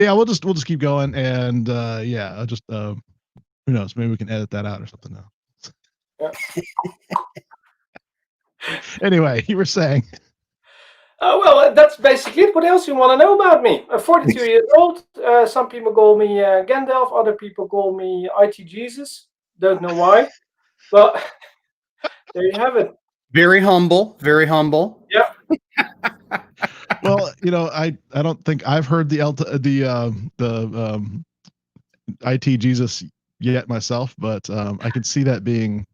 Yeah, we'll just keep going, and yeah, I'll just who knows? Maybe we can edit that out or something now. Yeah. Anyway, you were saying. Well, that's basically it. What else you want to know about me? I'm 42 years old. Some people call me Gandalf. Other people call me IT Jesus. Don't know why. But there you have it. Very humble. Very humble. Yeah. Well, I don't think I've heard the IT Jesus yet myself, but I could see that being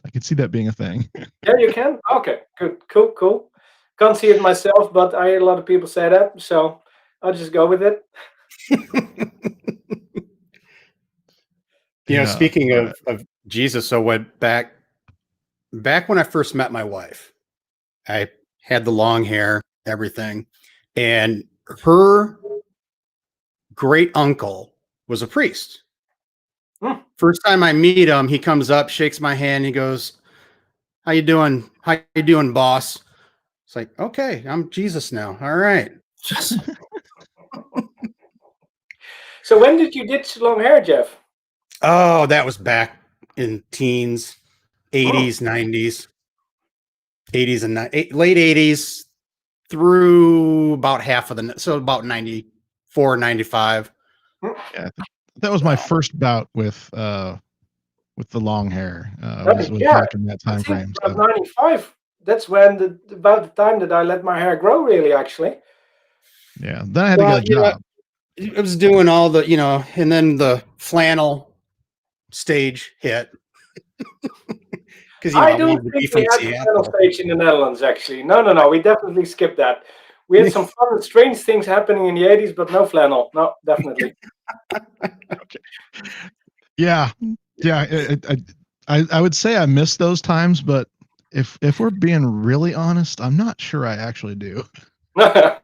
a thing. Yeah, you can. Okay. Good. Cool. Can't see it myself, but I hear a lot of people say that, so I'll just go with it. Yeah. Speaking of Jesus, so back when I first met my wife, I had the long hair, everything, and her great uncle was a priest. First time I meet him, he comes up, shakes my hand, he goes, "How you doing? How you doing, boss?" It's like, okay, I'm Jesus now. All right. So when did you ditch long hair, Jeff? Oh, that was back in teens, 80s, 90s, 80s and late 80s through about half of so about 94, 95. Yeah, that was my first bout with the long hair. Was back in that time frame. About 95. That's when about the time that I let my hair grow, really, actually. Yeah, then I had to get a job. It was doing all the, and then the flannel stage hit. Because I don't think we had the flannel stage in the Netherlands, actually. No. We definitely skipped that. We had some fun and strange things happening in the 80s, but no flannel. No, definitely. Okay. Yeah. I would say I miss those times, but if we're being really honest, I'm not sure I actually do. I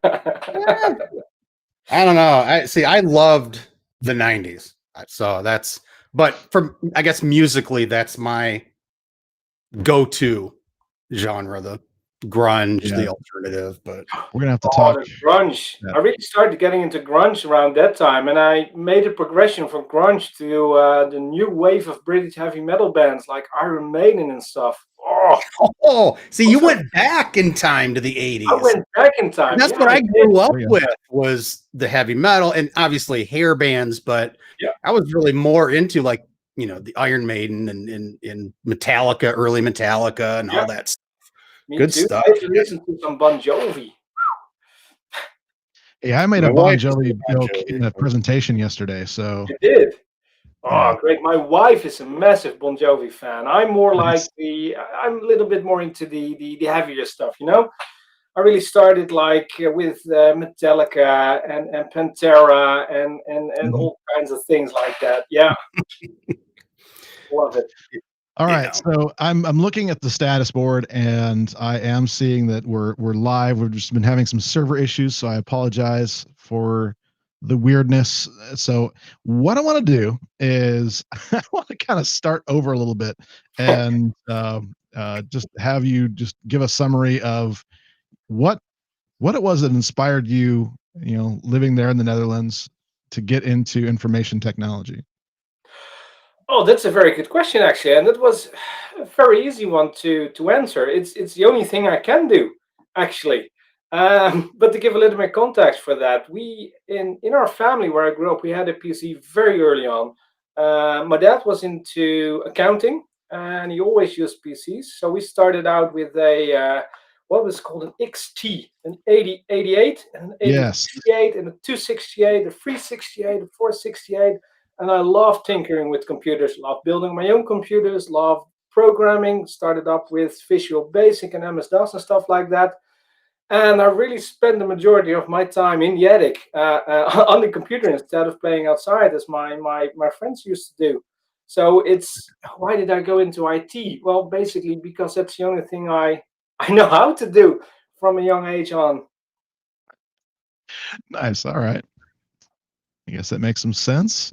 don't know. I loved the 90s. So but I guess musically, that's my go-to genre, the grunge, the alternative. But we're gonna have to talk. The grunge. Yeah. I really started getting into grunge around that time, and I made a progression from grunge to the new wave of British heavy metal bands like Iron Maiden and stuff. See, you went back in time to the 80s. I went back in time. And that's what I grew up with, was the heavy metal and obviously hair bands, but I was really more into the Iron Maiden and Metallica, early Metallica and all that stuff. Good stuff. I listened to some Bon Jovi. Yeah, I made a Bon Jovi joke in a presentation yesterday. So you did. Oh, great! My wife is a massive Bon Jovi fan. I'm more like I'm a little bit more into the heavier stuff. I really started with Metallica and Pantera and all kinds of things like that. Yeah, love it. All right, so I'm looking at the status board and I am seeing that we're live. We've just been having some server issues, so I apologize for the weirdness. So what I want to do is I want to kind of start over a little bit and just have you just give a summary of what it was that inspired you, living there in the Netherlands, to get into information technology. Oh, that's a very good question, actually, and that was a very easy one to answer. It's the only thing I can do, actually. But to give a little bit of context for that, we in our family where I grew up, we had a PC very early on. My dad was into accounting, and he always used PCs. So we started out with a what was called an XT, an 8088, and an 8068, and a 268, a 368, a 468. And I love tinkering with computers, love building my own computers, love programming, started up with Visual Basic and MS-DOS and stuff like that. And I really spent the majority of my time in the attic on the computer instead of playing outside as my friends used to do. So why did I go into IT? Well, basically because that's the only thing I know how to do from a young age on. Nice. All right. I guess that makes some sense.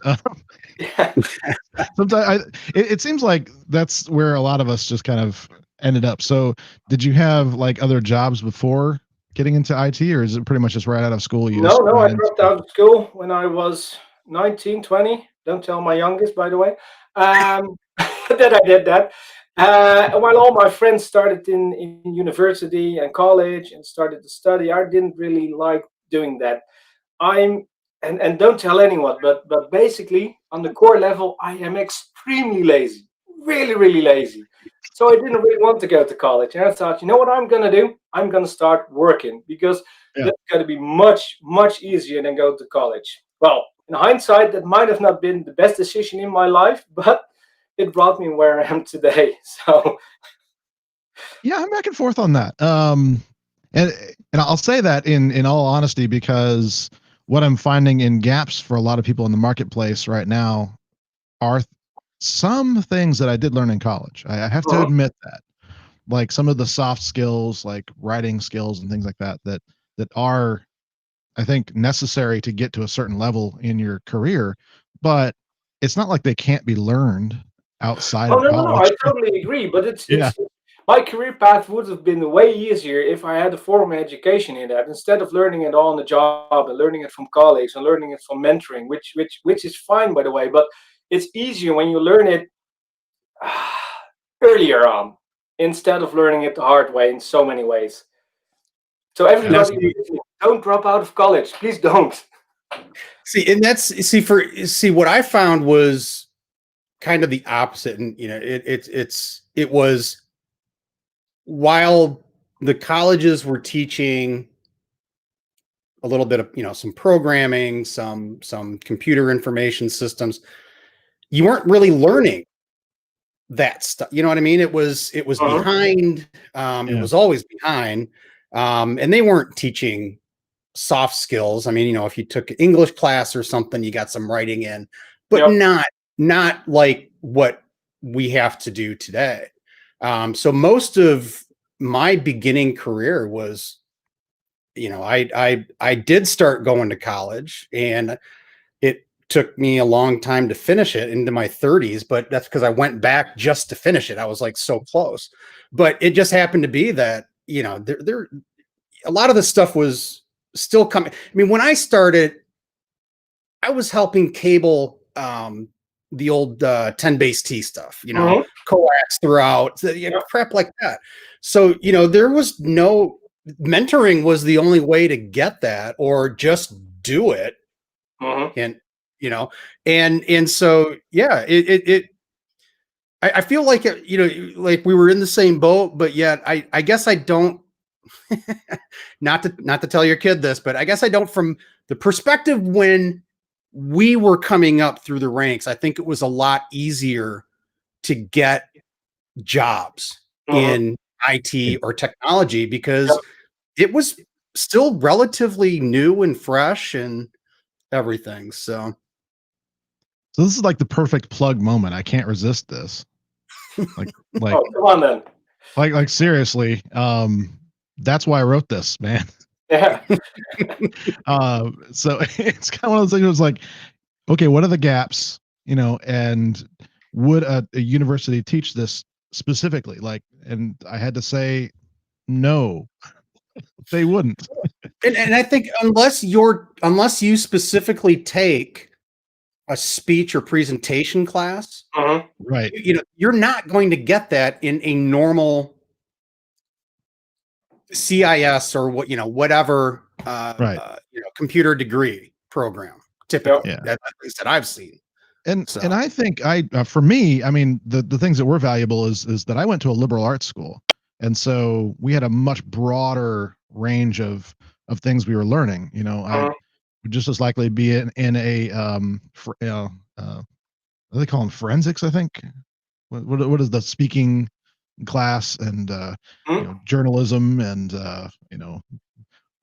Sometimes it seems like that's where a lot of us just kind of ended up. So did you have other jobs before getting into IT, or is it pretty much just right out of school? You No, just no, I went into dropped out of school when I was 19, 20. Don't tell my youngest, by the way, that I did that. And while all my friends started in university and college and started to study, I didn't really like doing that. I'm and don't tell anyone, but basically on the core level, I am extremely lazy, really, really lazy. So I didn't really want to go to college, and I thought, you know what I'm gonna do? I'm gonna start working because Yeah. that's gonna be much, much easier than go to college. Well, in hindsight, that might have not been the best decision in my life, but it brought me where I am today. So Yeah, I'm back and forth on that. And I'll say that in all honesty, because what I'm finding in gaps for a lot of people in the marketplace right now are some things that I did learn in college. I have to mhm, admit that, like some of the soft skills, like writing skills and things like that, that are, I think, necessary to get to a certain level in your career. But it's not like they can't be learned outside oh of no, no, no, I college. totally agree. But Yeah. it's my career path would have been way easier if I had a formal education in that instead of learning it on the job and learning it from colleagues and learning it from mentoring, which is fine by the way. But it's easier when you learn it earlier on instead of learning it the hard way in so many ways. So That's everybody, don't drop out of college, please don't. see, and that's see what I found was kind of the opposite, and it was while the colleges were teaching a little bit of some programming, some computer information systems, you weren't really learning that stuff. You know what I mean? It was Mhm. behind. It Yeah. was always behind, and they weren't teaching soft skills. I mean, if you took English class or something, you got some writing in, but Yep. not like what we have to do today. So most of my beginning career was, I did start going to college, and it took me a long time to finish it into my 30s, but that's because I went back just to finish it. I was like so close, but it just happened to be that there a lot of the stuff was still coming. I mean, when I started, I was helping cable the old 10 base T stuff, Mhm. coax throughout, Yep. crap like that. So, there was no mentoring was the only way to get that, or just do it. Mhm. And, and so, yeah, I feel like, like we were in the same boat, but yet I guess I don't, not to tell your kid this, but I guess I don't, from the perspective when we were coming up through the ranks, I think it was a lot easier to get jobs Mhm. in IT or technology Yep. because it was still relatively new and fresh and everything. So So this is like the perfect plug moment. I can't resist this. Like, like, Oh, come on then. like seriously. That's why I wrote this, man. Yeah. So it's kind of one of those things. Where it's like, okay, what are the gaps? And would a university teach this specifically? Like, and I had to say, no, they wouldn't. and I think unless you specifically take a speech or presentation class, Mhm. Right. you're not going to get that in a normal CIS or whatever Right. computer degree program. Yep. Typically, Yeah. at least that I've seen. And So I think for me, I mean, the things that were valuable is that I went to a liberal arts school, and so we had a much broader range of things we were learning. I Mhm. would just as likely be in a what do they call them, forensics, I think. What is the speaking class, and Mhm. journalism, and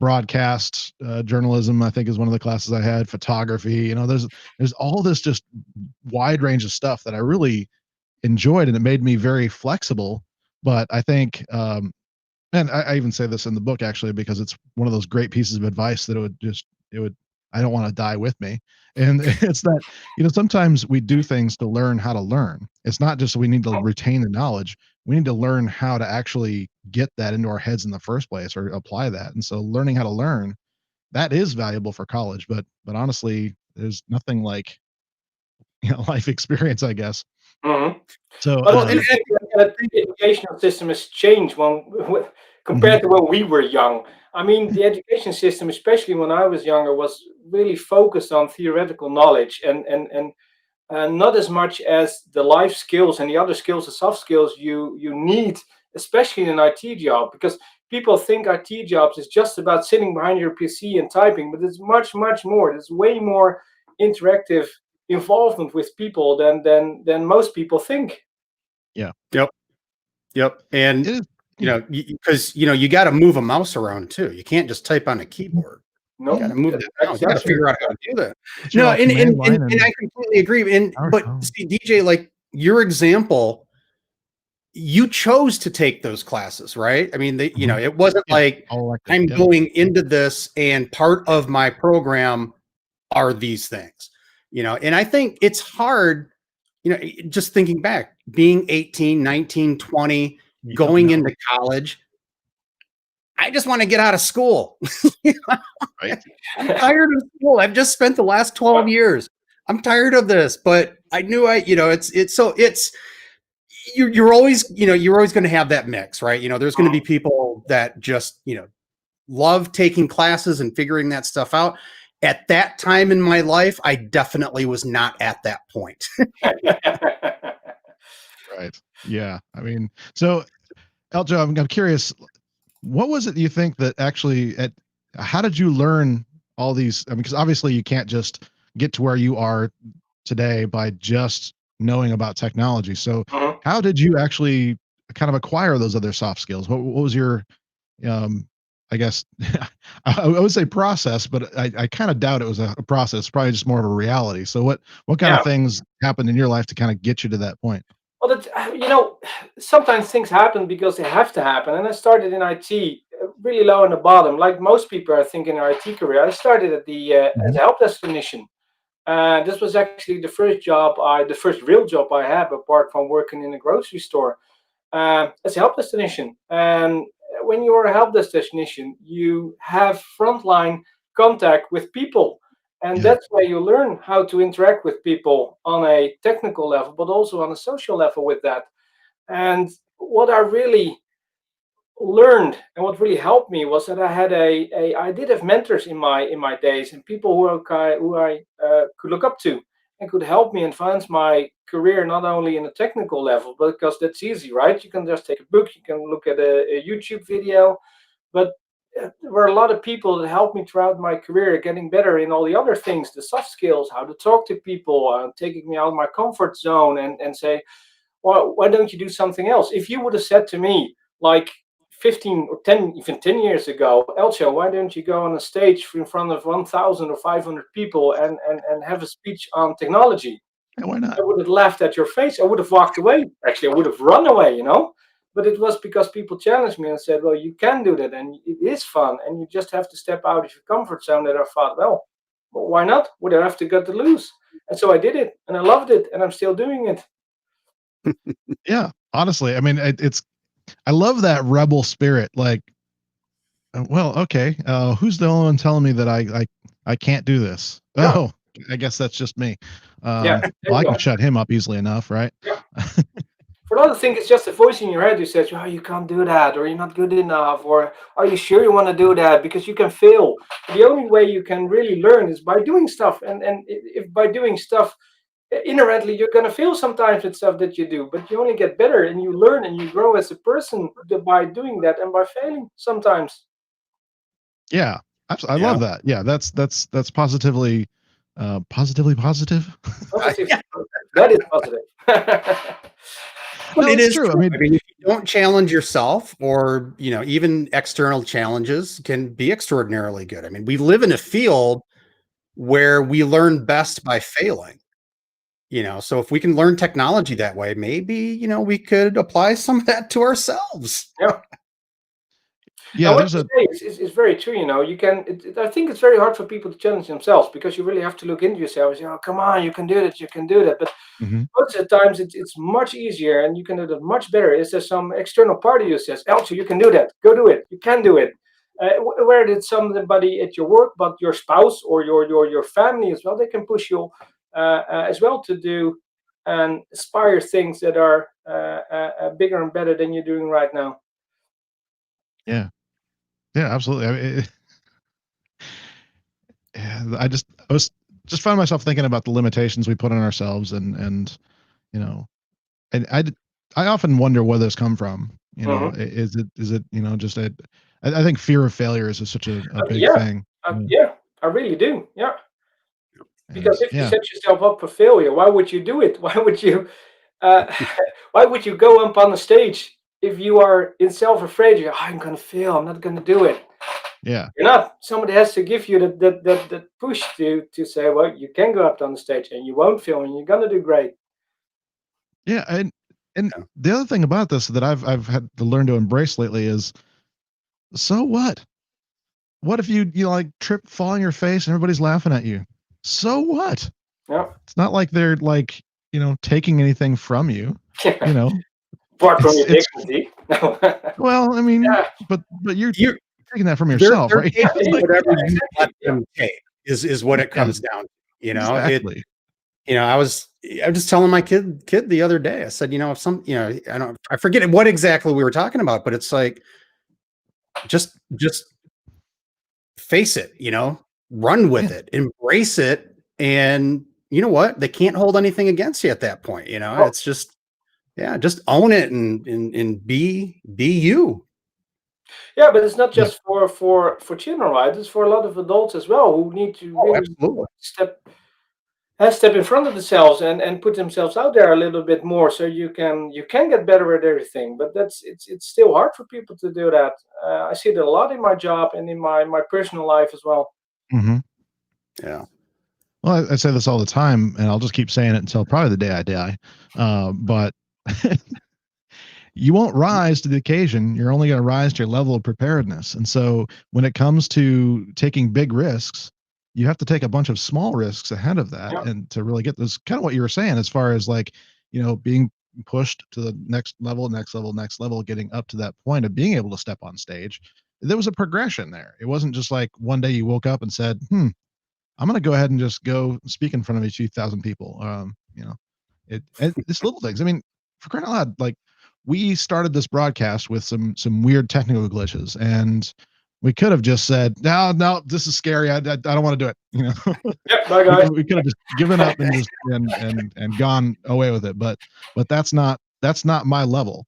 broadcast journalism, I think, is one of the classes I had. Photography. There's all this just wide range of stuff that I really enjoyed, and it made me very flexible. But I think, and I even say this in the book, actually, because it's one of those great pieces of advice that it would I don't want to die with me. And it's that, sometimes we do things to learn how to learn. It's not just we need to retain the knowledge. we need to learn how to actually get that into our heads in the first place or apply that. And so learning how to learn, that is valuable for college, but honestly, there's nothing like, life experience, I guess. Mhm. So But Well, do you think that the educational system has changed compared to when we were young? I mean, the education system, especially when I was younger, was really focused on theoretical knowledge and not as much as the life skills and the other skills, the soft skills you need, especially in an IT job, because people think IT jobs is just about sitting behind your PC and typing, but it's much, much more. There's way more interactive involvement with people than most people think. yeah, yep, yep. it And is. you Yeah. know, because you got to move a mouse around too. You can't just type on a keyboard. You got No, to move that's that mouse. You got to exactly. figure out how to do that. It's your No, like command line and and I completely agree. But PowerShell. see, DJ, like your example, you chose to take those classes, right? I mean, Mhm. it wasn't Yeah, like all elective. I'm Yep. going into this and part of my program are these things, and I think it's hard, just thinking back, being 18, 19, 20, Yep. going into college. I just want to get out of school. Right. I'm tired of school. I've just spent the last 12 years. I'm tired of this, but I knew it's you're always going to have that mix, right? There's going to be people that just, love taking classes and figuring that stuff out. At that time in my life, I definitely was not at that point. Right. Yeah. I mean, so Eljo, I'm curious, what was it you think that actually how did you learn all these? I mean, because obviously you can't just get to where you are today by just knowing about technology. So Mhm. how did you actually kind of acquire those other soft skills? What was your, um, I guess, I would say process, but I kind of doubt it was a process, probably just more of a reality. So what kind of Yeah. things happened in your life to kind of get you to that point? Well, sometimes things happen because they have to happen. And I started in IT really low on the bottom, like most people, I think, in their IT career. I started at the as Mhm. a help desk technician. This was actually the first real job I had, apart from working in a grocery store, as a help desk technician. And when you are a help desk technician, you have frontline contact with people. And Yeah. that's where you learn how to interact with people on a technical level, but also on a social level with that. And what I really learned and what really helped me was that I did have mentors in my days and people who I could look up to and could help me advance my career not only in a technical level, but because that's easy, right? You can just take a book, you can look at a YouTube video, but there were a lot of people that helped me throughout my career getting better in all the other things, the soft skills, how to talk to people, taking me out of my comfort zone and say, well, why don't you do something else? If you would have said to me, like 15 or 10, even 10 years ago, Elcho, why don't you go on a stage in front of 1,000 or 500 people and have a speech on technology? Yeah, why I not? would have laughed at your face. I would have walked away. Actually, I would have run away. But it was because people challenged me and said, well, you can do that and it is fun and you just have to step out of your comfort zone. That I thought, well, why not? Would I have to get to lose? And so I did it and I loved it and I'm still doing it. Yeah, honestly, I mean, I love that rebel spirit. Like, well, okay, who's the only one telling me that I can't do this? Yeah, Oh, I guess that's just me. yeah, there Well, you I can go. shut him up easily enough, right? Yeah. For another thing, it's just a voice in your head who says, "Oh, you can't do that," or "You're not good enough," or "Are you sure you want to do that?" Because you can fail. The only way you can really learn is by doing stuff, and if by doing stuff inherently you're gonna fail sometimes with stuff that you do, but you only get better and you learn and you grow as a person by doing that and by failing sometimes. Yeah, I Yeah. love that. Yeah, that's positively, positively positive. Positive. Yeah. That is positive. But No, it it's is true. I true. mean, I mean, if you don't challenge yourself or, even external challenges can be extraordinarily good. I mean, we live in a field where we learn best by failing, so if we can learn technology that way, maybe, we could apply some of that to ourselves. Yeah. Yeah, And what there's you a say is very true. You can. I think it's very hard for people to challenge themselves because you really have to look into yourself and say, "Oh, come on, you can do that. You can do that." But mhm. most of the times, it's much easier, and you can do that much better. Is there some external party who says, "Eltjo, you can do that. Go do it. You can do it." Where did somebody at your work, but your spouse or your family as well, they can push you as well to do and aspire things that are bigger and better than you're doing right now. Yeah, yeah, absolutely. I mean, yeah, I was just found myself thinking about the limitations we put on ourselves, and you know, and I often wonder where those come from. Hmm. Is it just I think fear of failure is such a big Yeah, thing. yeah, I really do. Yeah, And because if you yeah, set yourself up for failure, why would you do it? Why would you? Uh, why would you go up on the stage if you are in self-afraid? You're, I'm gonna fail. I'm not gonna do it. yeah, You're not. Somebody has to give you that push to say, well, you can go up on the stage and you won't fail and you're gonna do great. yeah, and Yeah. the other thing about this that I've had to learn to embrace lately is, so what? What if you like trip, fall on your face, and everybody's laughing at you? So what? Yeah. It's not like they're like, taking anything from you. You know, Apart from it's your it's dignity. No. well, I mean, Yeah. but you're You're taking that from they're yourself, they're right? taking It's like, whatever Yeah, you let exactly. Yeah. them take is what it yeah, comes down to. exactly. I was just telling my kid the other day. I said, if I forget what exactly we were talking about, but it's like just face it, run with Yeah, it, embrace it, and you know what? They can't hold anything against you at that point. Well, It's just just own it and be you. yeah, but it's not yeah, just for children, right? It's for a lot of adults as well who need to Oh, really absolutely. step step in front of themselves and put themselves out there a little bit more so you can get better at everything, but it's still hard for people to do that. I see it a lot in my job and in my personal life as well. hmm. Yeah. Well, I say this all the time, and I'll just keep saying it until probably the day I die. But you won't rise to the occasion. You're only going to rise to your level of preparedness. And so when it comes to taking big risks, you have to take a bunch of small risks ahead of that. Yeah, And to really get this kind of what you were saying, as far as like, being pushed to the next level, next level, next level, getting up to that point of being able to step on stage. There was a progression there. It wasn't just like one day you woke up and said, I'm going to go ahead and just go speak in front of these 2,000 people. It's little things. I mean, for crying out loud, like we started this broadcast with some weird technical glitches, and we could have just said, no, no, this is scary. I don't want to do it. yeah, bye we guys. could we could have just given up and just and gone away with it. But that's not my level.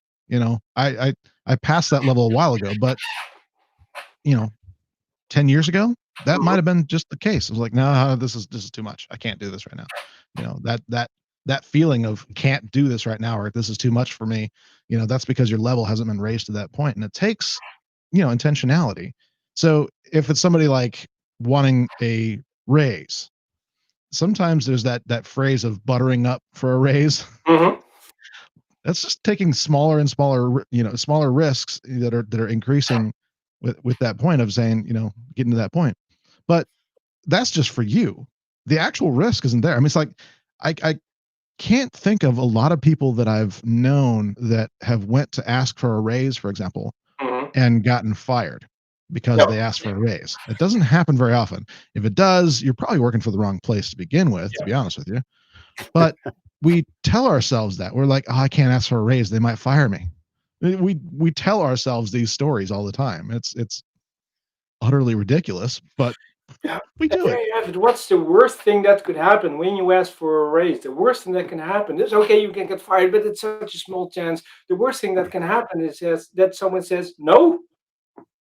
I passed that level a while ago, but you know 10 years ago, that might Mhm. have been just the case. It was like, no, this is too much. I can't do this right now. That feeling of can't do this right now, or this is too much for me. That's because your level hasn't been raised to that point, and it takes intentionality. So if it's somebody like wanting a raise, sometimes there's that phrase of buttering up for a raise. Mhm. That's just taking smaller and smaller, smaller risks that are increasing with that point of saying, getting to that point. But that's just for you. The actual risk isn't there. I mean, it's like I can't think of a lot of people that I've known that have went to ask for a raise, for example, Mhm. and gotten fired because No. they asked for a raise. It doesn't happen very often. If it does, you're probably working for the wrong place to begin with, to Yeah. be honest with you. But we tell ourselves that. We're like, "Oh, I can't ask for a raise. They might fire me." We tell ourselves these stories all the time. It's utterly ridiculous, but Yeah. we And do there it. you have it. What's the worst thing that could happen when you ask for a raise? The worst thing that can happen is okay, you can get fired, but it's such a small chance. The worst thing that can happen is that someone says no.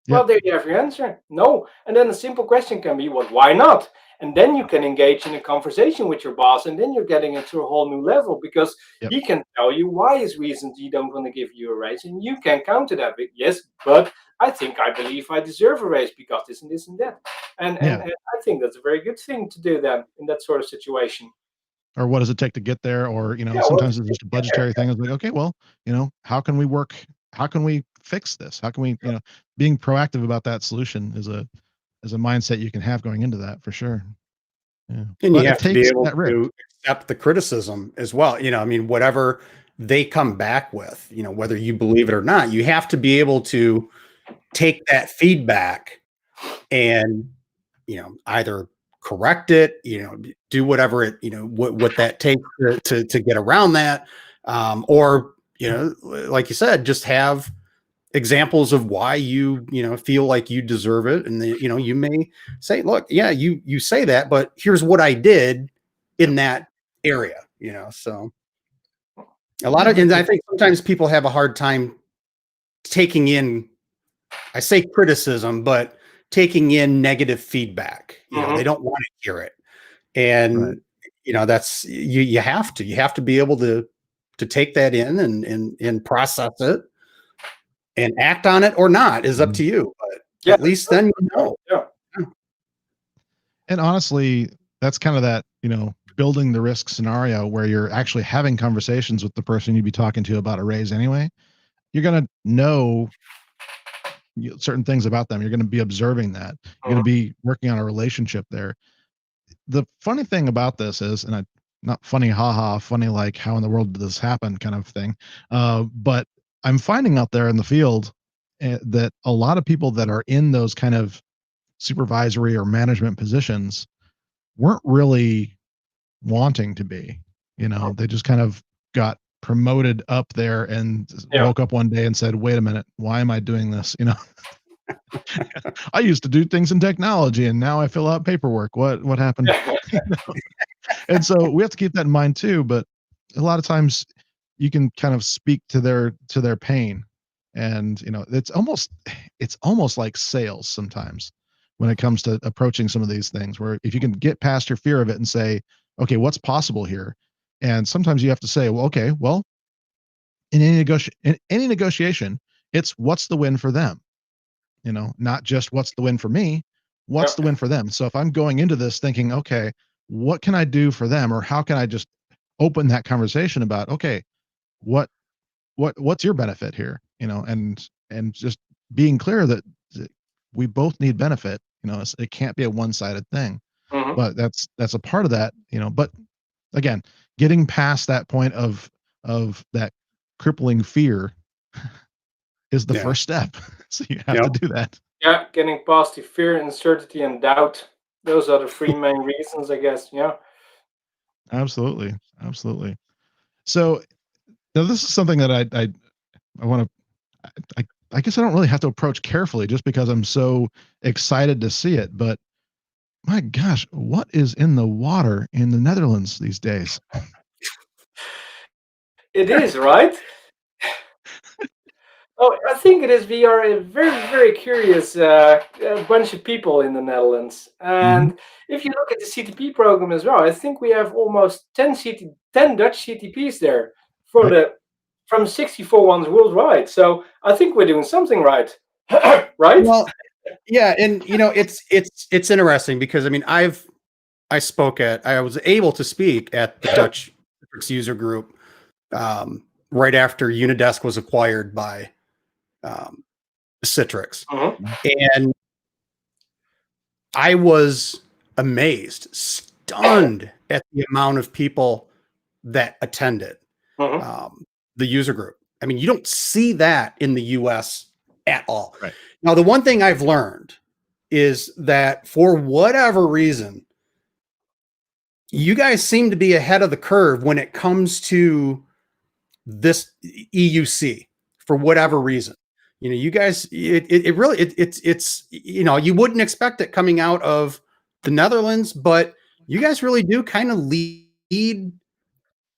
Well, Yep. there you have your answer. No. And then a simple question can be, well, why not? And then you can engage in a conversation with your boss, and then you're getting into a whole new level because Yep. he can tell you why his reasons he don't want to give you a raise, and you can counter that with yes, but I believe I deserve a raise because this and this and that. And Yeah. I think that's a very good thing to do then in that sort of situation. Or what does it take to get there? Or, Yeah, well, sometimes it's just a budgetary thing. It's like, okay, well, how can we work how can we fix this? How can we, being proactive about that solution is a mindset you can have going into that for sure. Yeah. And But you it have to be takes able that risk. to accept the criticism as well. I mean, whatever they come back with, whether you believe it or not, you have to be able to take that feedback and, either correct it, do whatever it, what that takes to get around that. Or, like you said, just have examples of why you feel like you deserve it, and you may say, look, yeah, you say that, but here's what I did in that area. So a lot of, and I think sometimes people have a hard time taking in, I say criticism, but taking in negative feedback. They don't want to hear it, and that's you have to be able to take that in and process it. And act on it or not is up to you, but at least then you know. Yeah. And honestly, that's kind of that, building the risk scenario where you're actually having conversations with the person you'd be talking to about a raise anyway. You're going to know certain things about them. You're going to be observing that. You're going to be working on a relationship there. The funny thing about this is, and not funny, haha, funny like how in the world did this happen kind of thing. But I'm finding out there in the field that a lot of people that are in those kind of supervisory or management positions weren't really wanting to be. They just kind of got promoted up there and woke up one day and said, wait a minute, why am I doing this? I used to do things in technology and now I fill out paperwork. What happened? And so we have to keep that in mind too. But a lot of times you can kind of speak to their pain, and it's almost like sales sometimes when it comes to approaching some of these things, where if you can get past your fear of it and say, okay, what's possible here? And sometimes you have to say, well, okay, well, in any negotiation, it's what's the win for them, not just what's the win for me, what's the win for them. So if I'm going into this thinking, okay, what can I do for them, or how can I just open that conversation about, okay, what's your benefit here, and just being clear that we both need benefit. It can't be a one-sided thing. But that's a part of that. But again, getting past that point of that crippling fear is the first step. So you have to do that. Yeah, getting past the fear, uncertainty, and doubt. Those are the three main reasons, I guess. Yeah. Absolutely. So now this is something that I want to, I guess I don't really have to approach carefully just because I'm so excited to see it. But my gosh, what is in the water in the Netherlands these days? It is, right? Oh, I think it is. We are a very, very curious bunch of people in the Netherlands. And if you look at the CTP program as well, I think we have almost 10 Dutch CTPs there from 64 ones worldwide. So I think we're doing something right. Right? Well, yeah, and it's interesting because I mean I was able to speak at the Dutch user group right after Unidesk was acquired by Citrix. And I was amazed, stunned at the amount of people that attended the user group. I mean, you don't see that in the US at all. Right. Now, the one thing I've learned is that for whatever reason, you guys seem to be ahead of the curve when it comes to this EUC for whatever reason. You guys, it's you wouldn't expect it coming out of the Netherlands, but you guys really do kind of lead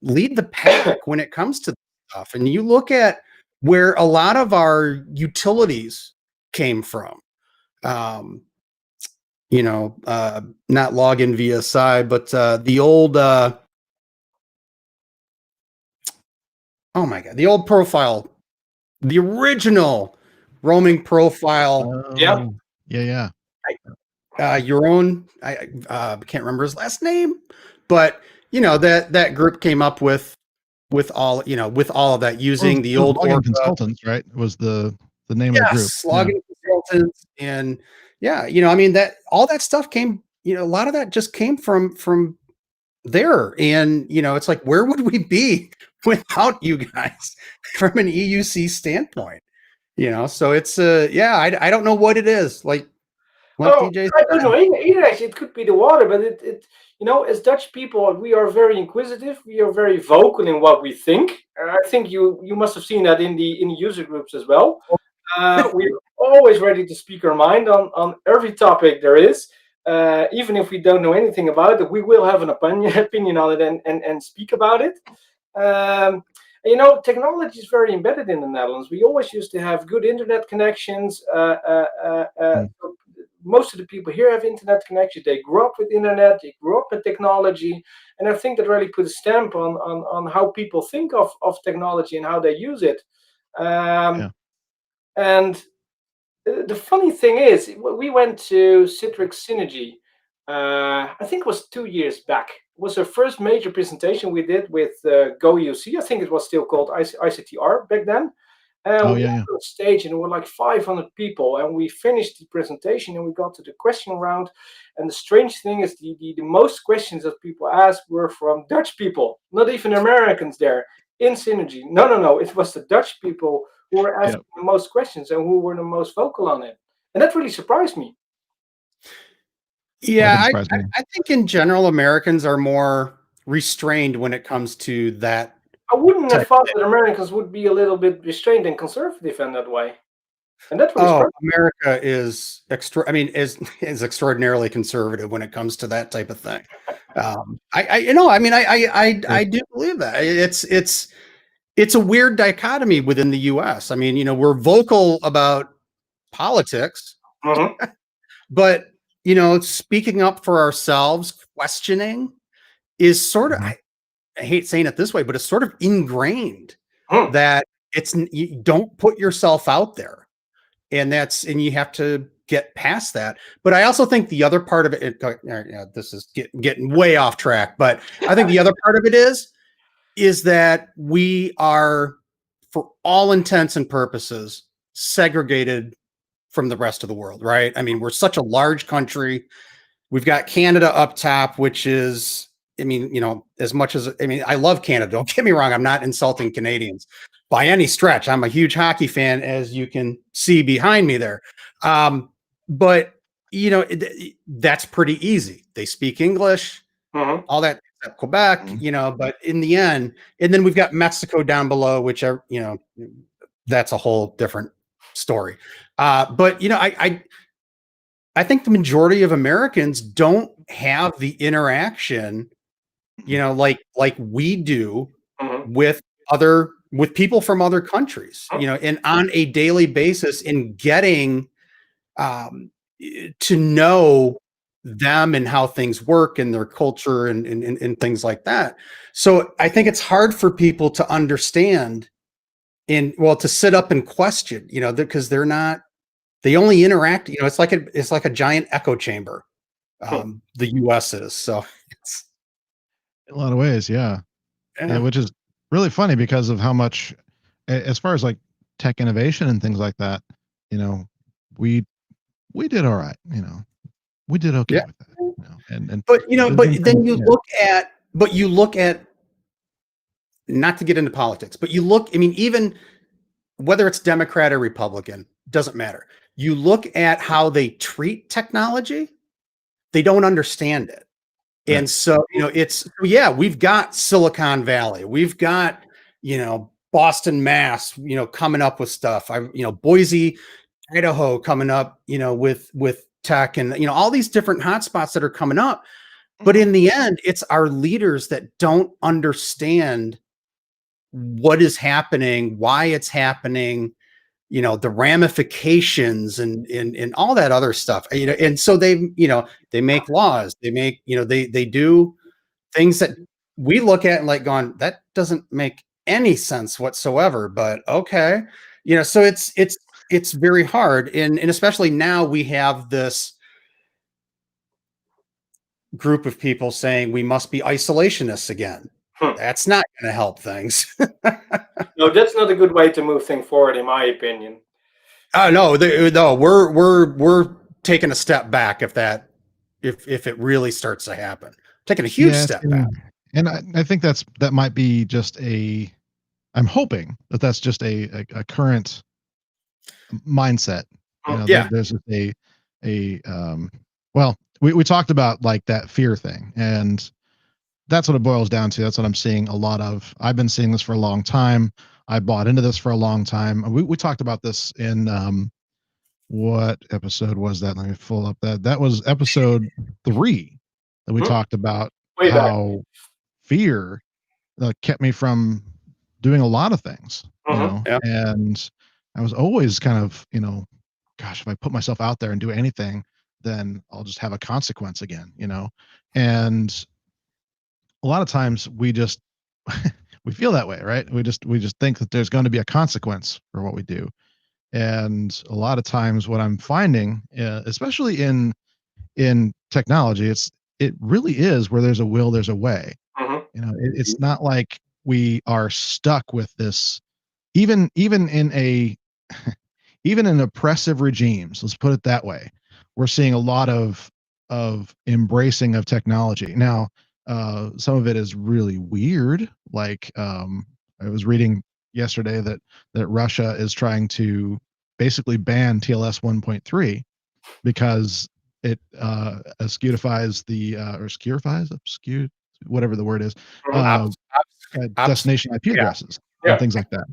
the pack when it comes to stuff. And you look at where a lot of our utilities came from. Not login VSI, but the old oh my God, the old profile, the original roaming profile. Yeah. Your own, I can't remember his last name, but that group came up with with all, with all of that, using the It was old Login Orca. Consultants, right? Was the name of the group. Yes, login consultants, and I mean, that all that stuff came, a lot of that just came from there. And it's like, where would we be without you guys from an EUC standpoint? So it's I don't know what it is. Like DJ I don't said. know either. Actually, it could be the water, but as Dutch people, we are very inquisitive. We are very vocal in what we think. And I think you must have seen that in the user groups as well. We're always ready to speak our mind on every topic there is. Even if we don't know anything about it, we will have an opinion on it and speak about it. Technology is very embedded in the Netherlands. We always used to have good internet connections. Most of the people here have internet connection. They grew up with internet. They grew up with technology, and I think that really put a stamp on how people think of technology and how they use it. And the funny thing is, we went to Citrix Synergy. I think it was 2 years back. It was our first major presentation we did with Go EUC. I think it was still called ICTR back then. And we went on stage, and there were like 500 people, and we finished the presentation, and we got to the question round. And the strange thing is, the most questions that people asked were from Dutch people, not even Americans there in Synergy. No, it was the Dutch people who were asking the most questions and who were the most vocal on it. And that really surprised me. Yeah, I think in general, Americans are more restrained when it comes to that. I wouldn't have thought that Americans would be a little bit restrained and conservative in that way. And that really America is is extraordinarily conservative when it comes to that type of thing. I do believe that. It's a weird dichotomy within the US. I mean, we're vocal about politics, but speaking up for ourselves, questioning is sort of, I hate saying it this way, but it's sort of ingrained that you don't put yourself out there, and you have to get past that. But I also think the other part of it, this is getting way off track, but I think the other part of it is that we are, for all intents and purposes, segregated from the rest of the world, right? I mean, we're such a large country. We've got Canada up top, which is, as much as, I love Canada. Don't get me wrong. I'm not insulting Canadians by any stretch. I'm a huge hockey fan, as you can see behind me there. But, that's pretty easy. They speak English, all that, except Quebec, but in the end, and then we've got Mexico down below, which are, that's a whole different story. But I think the majority of Americans don't have the interaction, like we do with people from other countries, and on a daily basis, in getting to know them and how things work and their culture and things like that. So I think it's hard for people to understand to sit up and question, because they only interact, it's like a giant echo chamber. The US is, so it's in a lot of ways. Yeah, which is really funny because of how much, as far as like tech innovation and things like that, we did all right, we did okay with that, but you look at, not to get into politics, but you look, even whether it's Democrat or Republican, doesn't matter. You look at how they treat technology, they don't understand it. Right. And so, we've got Silicon Valley, we've got, Boston, Mass, coming up with stuff. Boise, Idaho coming up, with tech, and, all these different hotspots that are coming up. But in the end, it's our leaders that don't understand what is happening, why it's happening, the ramifications and all that other stuff, and so they make laws, they make, they do things that we look at and like going, that doesn't make any sense whatsoever, but okay. So it's very hard. And especially now we have this group of people saying we must be isolationists again. That's not going to help things. No, that's not a good way to move things forward, in my opinion. Oh no, no, we're taking a step back if it really starts to happen. Taking a huge step back. And I think that might be just I'm hoping that's just a current mindset. There's well, we talked about like that fear thing, and that's what it boils down to. That's what I'm seeing a lot of. I've been seeing this for a long time. I bought into this for a long time. We talked about this in what episode was that? Let me pull up that. That was episode 3 that we talked about how fear kept me from doing a lot of things, and I was always kind of, gosh, if I put myself out there and do anything, then I'll just have a consequence again, and a lot of times we just we feel that way, right? We just think that there's going to be a consequence for what we do. And a lot of times what I'm finding, especially in technology, it really is where there's a will, there's a way. It's not like we are stuck with this, even in a even in oppressive regimes, let's put it that way. We're seeing a lot of embracing of technology. Now, some of it is really weird. Like, I was reading yesterday that Russia is trying to basically ban TLS 1.3 because it obscurifies whatever the word is, destination IP addresses and things like that.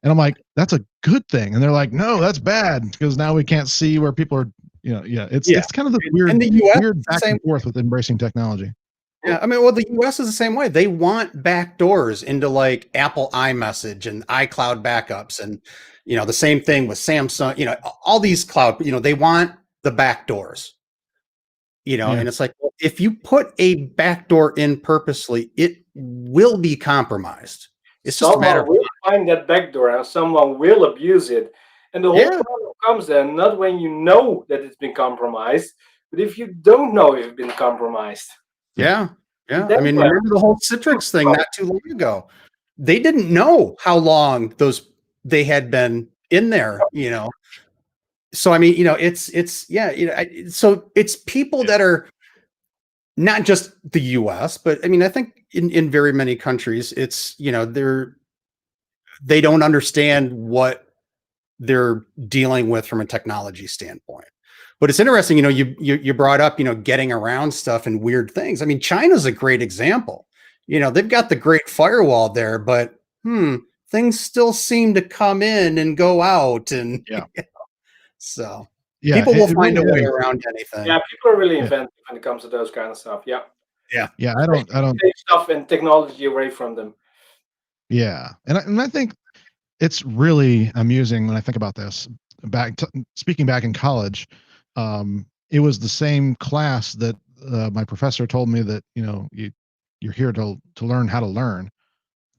And I'm like, that's a good thing. And they're like, no, that's bad because now we can't see where people are. It's kind of the weird back and forth with embracing technology. Yeah, I mean, well, the US is the same way. They want back doors into like Apple iMessage and iCloud backups, and the same thing with Samsung. All these cloud. They want the back doors. And it's like, well, if you put a backdoor in purposely, it will be compromised. It's just a matter of will find that backdoor and someone will abuse it. And the whole problem comes then not when you know that it's been compromised, but if you don't know if it's been compromised. Yeah. I mean, remember the whole Citrix thing not too long ago. They didn't know how long they had been in there, So I mean, so it's people that are not just the US, but I mean, I think in very many countries, it's they don't understand what they're dealing with from a technology standpoint. But it's interesting, you brought up, getting around stuff and weird things. I mean, China's a great example. They've got the great firewall there, but things still seem to come in and go out, and so people will find a way around anything. Yeah, people are really inventive when it comes to those kind of stuff. Yeah. I don't take stuff and technology away from them. Yeah, and I think it's really amusing when I think about this. Speaking back in college, it was the same class that my professor told me that you're here to learn how to learn.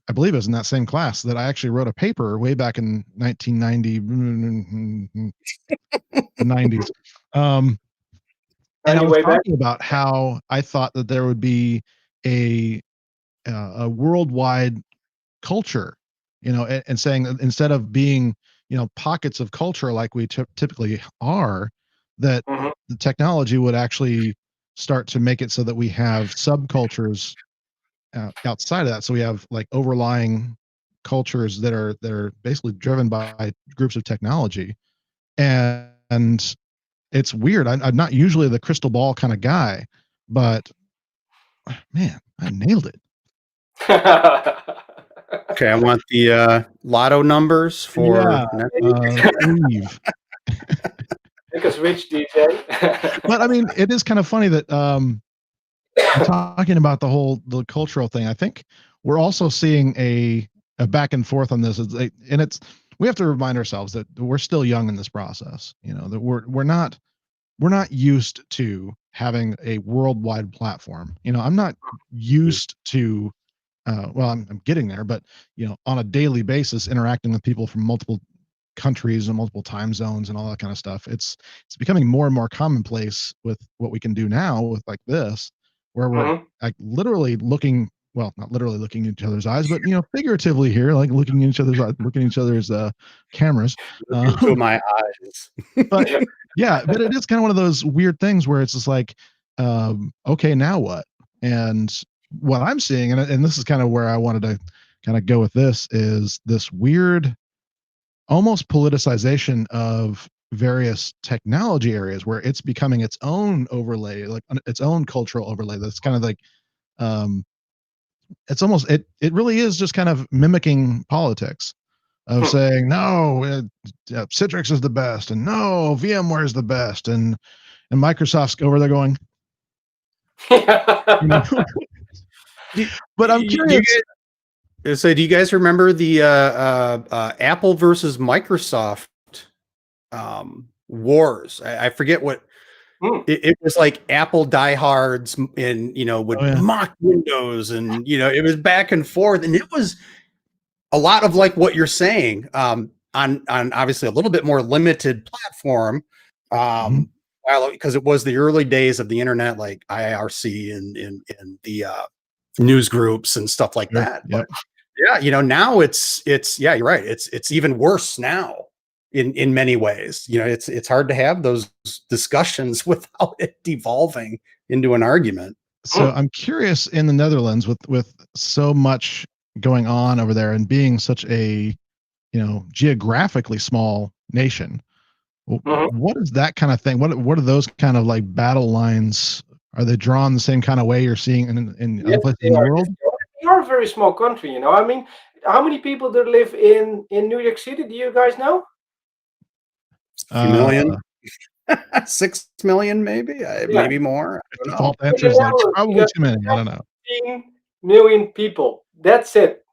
I believe it was in that same class that I actually wrote a paper way back in 1990, the 90s. And I was talking about how I thought that there would be a worldwide culture, and saying that instead of being, pockets of culture like we typically are, that the technology would actually start to make it so that we have subcultures outside of that. So we have like overlying cultures that are basically driven by groups of technology, and it's weird. I'm not usually the crystal ball kind of guy, but man, I nailed it. Okay, I want the lotto numbers for leave. Make us rich, DJ. But I mean, it is kind of funny that talking about the cultural thing. I think we're also seeing a back and forth on this, and we have to remind ourselves that we're still young in this process. That we're not used to having a worldwide platform. I'm not used to. Well, I'm getting there, but on a daily basis, interacting with people from multiple countries and multiple time zones and all that kind of stuff. It's becoming more and more commonplace with what we can do now with like this, where we're like literally looking well, not literally looking in each other's eyes, but figuratively here, like looking in each other's eyes, looking in each other's cameras. Into my eyes. But yeah, but it is kind of one of those weird things where it's just like, okay, now what? And what I'm seeing, and this is kind of where I wanted to kind of go with this, is this weird, almost politicization of various technology areas where it's becoming its own overlay, like its own cultural overlay. That's kind of like, it's almost, it really is just kind of mimicking politics of saying, no, Citrix is the best, and no, VMware is the best, and Microsoft's over there going, but I'm curious. So do you guys remember the Apple versus Microsoft wars? I forget what it was, like Apple diehards and would mock Windows, and it was back and forth, and it was a lot of like what you're saying on obviously a little bit more limited platform, because it was the early days of the internet, like IRC and the news groups and stuff like that. But yeah, now it's yeah, you're right. It's even worse now in many ways. It's hard to have those discussions without it devolving into an argument. So I'm curious, in the Netherlands, with so much going on over there and being such a geographically small nation, what is that kind of thing? What are those kind of like battle lines? Are they drawn the same kind of way you're seeing in other places in the world? We are a very small country, I mean, how many people do live in New York City? Do you guys know? A few million. 6 million, maybe, maybe more. The default answer is like probably too many. I don't know. 15 million people. That's it.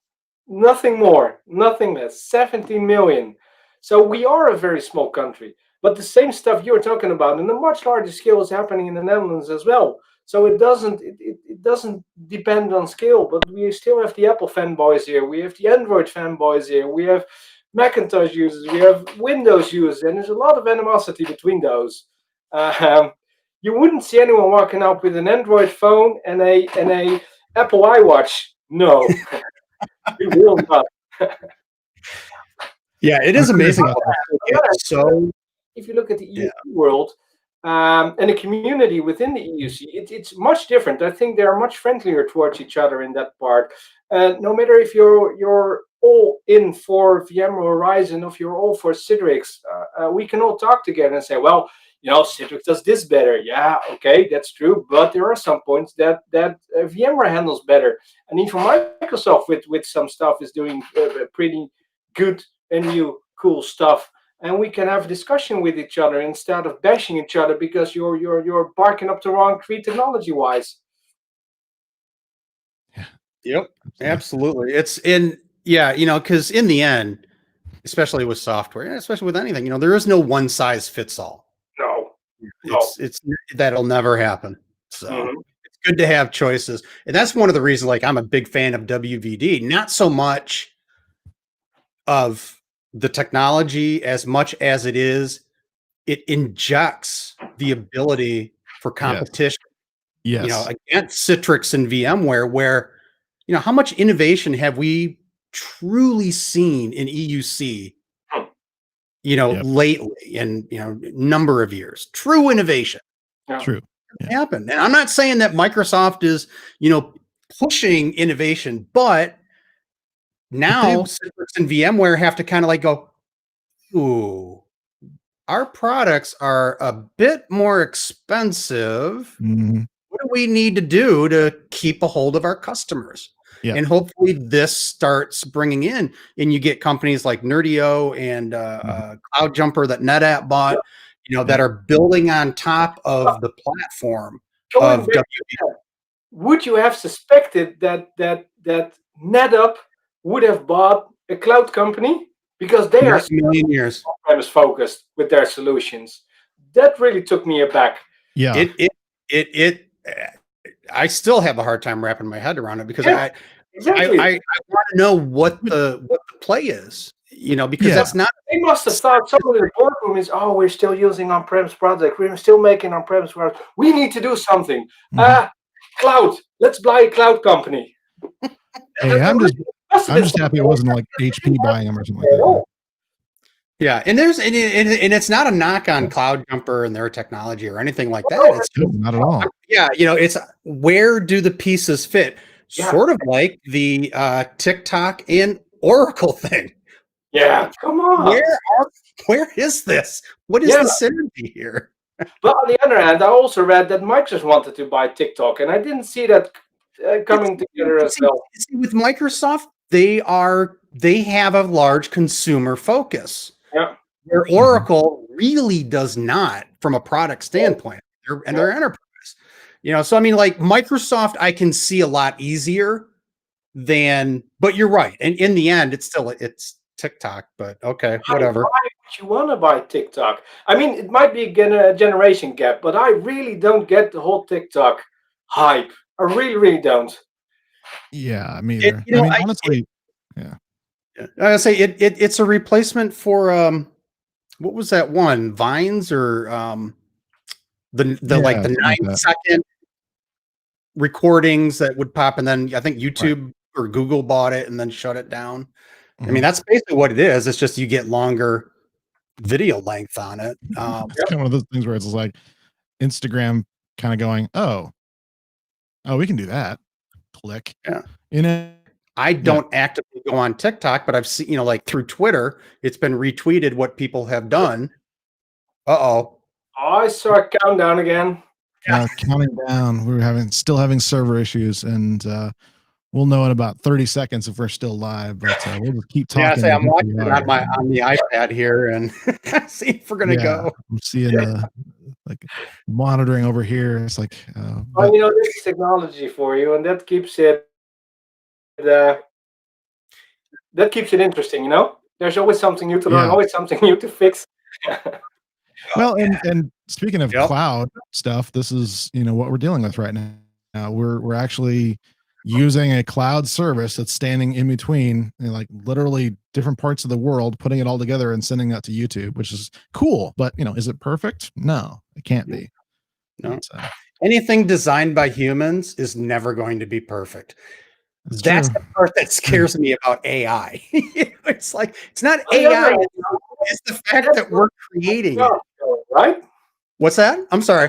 Nothing more, nothing less. 17 million. So we are a very small country. But the same stuff you're talking about in a much larger scale is happening in the Netherlands as well. So it doesn't depend on scale, but we still have the Apple fanboys here. We have the Android fanboys here. We have Macintosh users. We have Windows users, and there's a lot of animosity between those. You wouldn't see anyone walking up with an Android phone and a Apple iWatch. No, we will not. Yeah, it is amazing. So if you look at the EUC world and the community within the EUC, it's much different. I think they are much friendlier towards each other in that part. No matter if you're all in for VMware Horizon, or if you're all for Citrix, we can all talk together and say, well, Citrix does this better. Yeah, okay, that's true. But there are some points that VMware handles better. And even Microsoft with some stuff is doing pretty good and new cool stuff. And we can have a discussion with each other instead of bashing each other because you're barking up the wrong tree technology-wise. Yep, absolutely. It's because in the end, especially with software, and especially with anything, there is no one size fits all. No. It's that'll never happen. So it's good to have choices. And that's one of the reasons, like, I'm a big fan of WVD, not so much of the technology as much as it injects the ability for competition. Yes. Against Citrix and VMware, where, how much innovation have we truly seen in EUC, lately, in, number of years? True innovation. True. Happened. And I'm not saying that Microsoft is, pushing innovation, but now Citrix and VMware have to kind of like go, ooh, our products are a bit more expensive. What do we need to do to keep a hold of our customers? And hopefully this starts bringing in, and you get companies like Nerdio and CloudJumper that NetApp bought, that are building on top of the platform of WVD. Would you have suspected that NetApp would have bought a cloud company? Because they are million years on-premise focused with their solutions. That really took me aback. Yeah. I still have a hard time wrapping my head around it because I want to know what the play is, because that's not. They must have thought someone in the boardroom is, we're still using on-premise product. We're still making on-premise product. We need to do something. Cloud. Let's buy a cloud company. Hey, I'm must have been just happy it wasn't like HP buying them or something like at that. all. Yeah, and it's not a knock on Cloud Jumper and their technology or anything like that. It's No, not at all. yeah, it's where do the pieces fit? Yeah. Sort of like the TikTok and Oracle thing. Yeah, come on. Where is this? What is Yeah. the synergy here? But on the other hand, I also read that Microsoft wanted to buy TikTok, and I didn't see that coming together as well. See, with Microsoft, they have a large consumer focus. Yeah. Where Oracle really does not, from a product standpoint, they're enterprise. So I mean, like Microsoft, I can see a lot easier than. But you're right, and in the end, it's TikTok. But okay, whatever. Why would you want to buy TikTok? I mean, it might be a generation gap, but I really don't get the whole TikTok hype. I really, really don't. Yeah, me either. I mean, honestly, yeah. I say it's a replacement for what was that one? Vines or the 9-second recordings that would pop, and then I think YouTube or Google bought it and then shut it down. I mean, that's basically what it is. It's just you get longer video length on it. It's kind of one of those things where it's like Instagram kind of going, oh, we can do that. Click. Yeah. I don't actively go on TikTok, but I've seen, like through Twitter, it's been retweeted what people have done. I saw a countdown again. Counting down. We're still having server issues, and we'll know in about 30 seconds if we're still live. But we'll just keep talking. Yeah, I'm watching it on the iPad here and see if we're gonna go. I'm seeing the like monitoring over here. It's like, this is technology for you, and that keeps it. That keeps it interesting. There's always something new to learn, always something new to fix. Well, and speaking of cloud stuff, this is what we're dealing with right now. We're actually using a cloud service that's standing in between, like literally different parts of the world, putting it all together and sending that to YouTube, which is cool. But is it perfect? No, it can't be. No. Anything designed by humans is never going to be perfect. That's the part that scares me about AI. It's like it's not AI. It's the fact that we're creating it. Right? What's that? I'm sorry.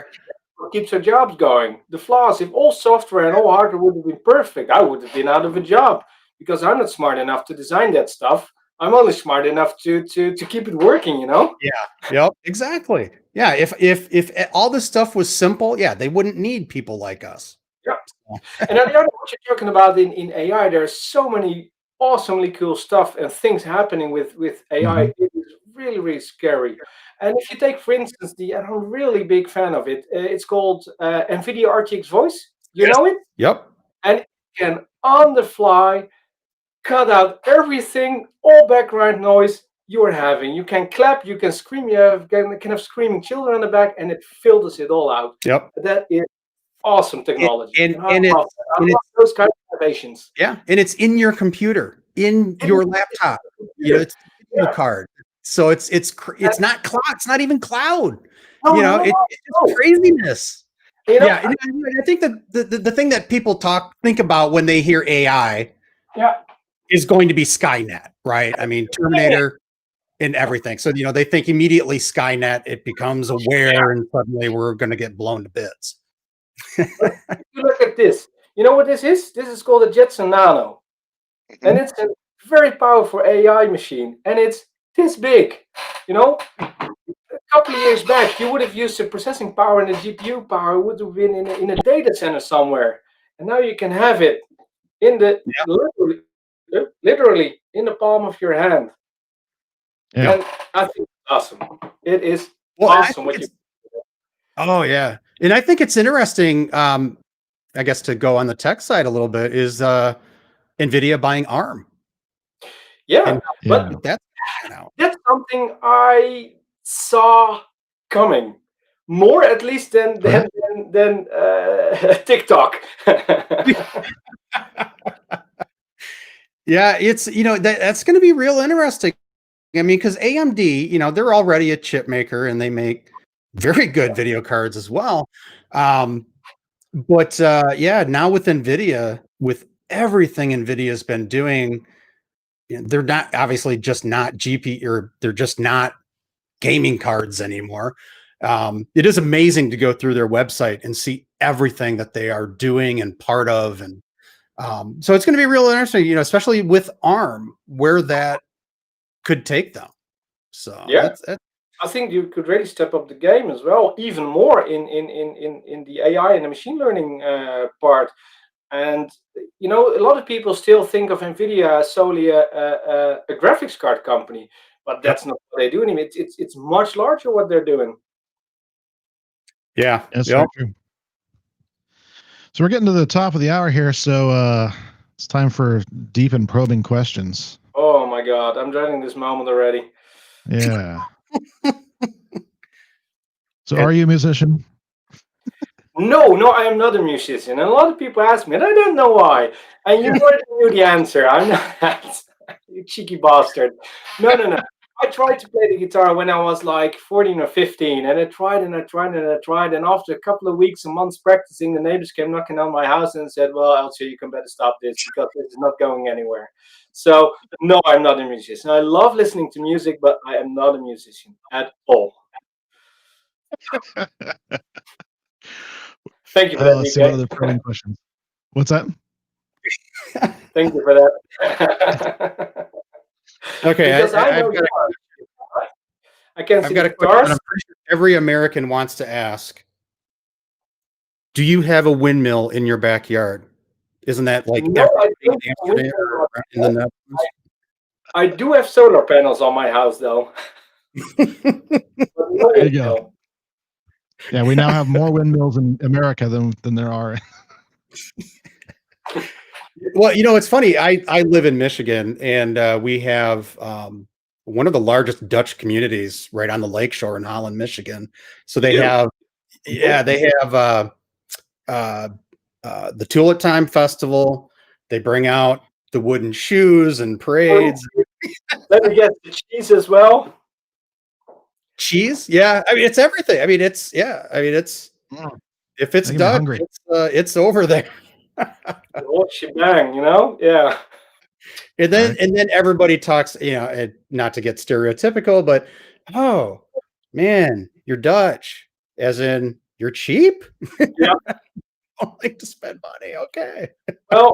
What keeps our jobs going? The flaws. If all software and all hardware would have been perfect, I would have been out of a job because I'm not smart enough to design that stuff. I'm only smart enough to keep it working. Yeah. Yep. Exactly. Yeah. If all this stuff was simple, they wouldn't need people like us. Yeah. And on the other, what you're talking about in AI, there's so many awesomely cool stuff and things happening with AI. It is really, really scary. And if you take, for instance, I'm a really big fan of it. It's called NVIDIA RTX Voice. You know it? Yep. And it can, on the fly, cut out everything, all background noise you are having. You can clap, you can scream, you can have screaming children in the back, and it filters it all out. Yep. That is awesome technology. And I love those kind of innovations. Yeah, and it's in your computer, in your laptop. It's a card. So it's not cloud. It's not even cloud. It's craziness. Yeah, and I think that the thing that people think about when they hear AI, is going to be Skynet, right? I mean, Terminator and everything. So they think immediately Skynet. It becomes aware, and suddenly we're going to get blown to bits. Look at this. You know what this is? This is called a Jetson Nano, and it's a very powerful AI machine, and it's this big. A couple of years back, you would have used the processing power and the GPU power would have been in a data center somewhere, and now you can have it in the literally in the palm of your hand. Yeah. And I think it's awesome. It is awesome. Oh yeah, and I think it's interesting. I guess to go on the tech side a little bit is NVIDIA buying ARM. Yeah, but that's something I saw coming more, at least than TikTok. Yeah, it's that's going to be real interesting. I mean, because AMD, they're already a chip maker and they make very good video cards as well. But now with NVIDIA, with everything NVIDIA's been doing, they're not obviously just not GP, or they're just not gaming cards anymore. It is amazing to go through their website and see everything that they are doing and part of. And so it's going to be real interesting, especially with ARM, where that could take them. So Yeah. I think you could really step up the game as well, even more in the AI and the machine learning part. And a lot of people still think of NVIDIA as solely a graphics card company, but that's not what they do anymore. It's much larger what they're doing. Yeah, that's very true. So we're getting to the top of the hour here, so it's time for deep and probing questions. Oh my God, I'm dreading this moment already. Yeah. So are you a musician? No, I am not a musician. And a lot of people ask me, and I don't know why. And you already knew the answer. I'm not. You cheeky bastard. No. I tried to play the guitar when I was like 14 or 15, and I tried. And after a couple of weeks and months practicing, the neighbors came knocking on my house and said, "Well, Eltjo, you can better stop this because this is not going anywhere." So no, I'm not a musician. I love listening to music, but I am not a musician at all. Thank you for that. Let's see what other probing questions. What's that? Thank you for that. Okay, Because I've got a question. I'm pretty sure every American wants to ask. Do you have a windmill in your backyard? Isn't that like I do have solar panels on my house, though. There you go. Yeah, we now have more windmills in America than there are. Well, it's funny. I live in Michigan, and we have one of the largest Dutch communities right on the lakeshore in Holland, Michigan. So they have the Tulip Time Festival. They bring out the wooden shoes and parades. Let me get the cheese as well. Cheese? Yeah. I mean, it's everything. I mean, it's if it's Dutch, it's over there. The whole shebang, yeah. And then everybody talks, not to get stereotypical, but oh man, you're Dutch, as in you're cheap. Yeah. Don't like to spend money. Okay. Well,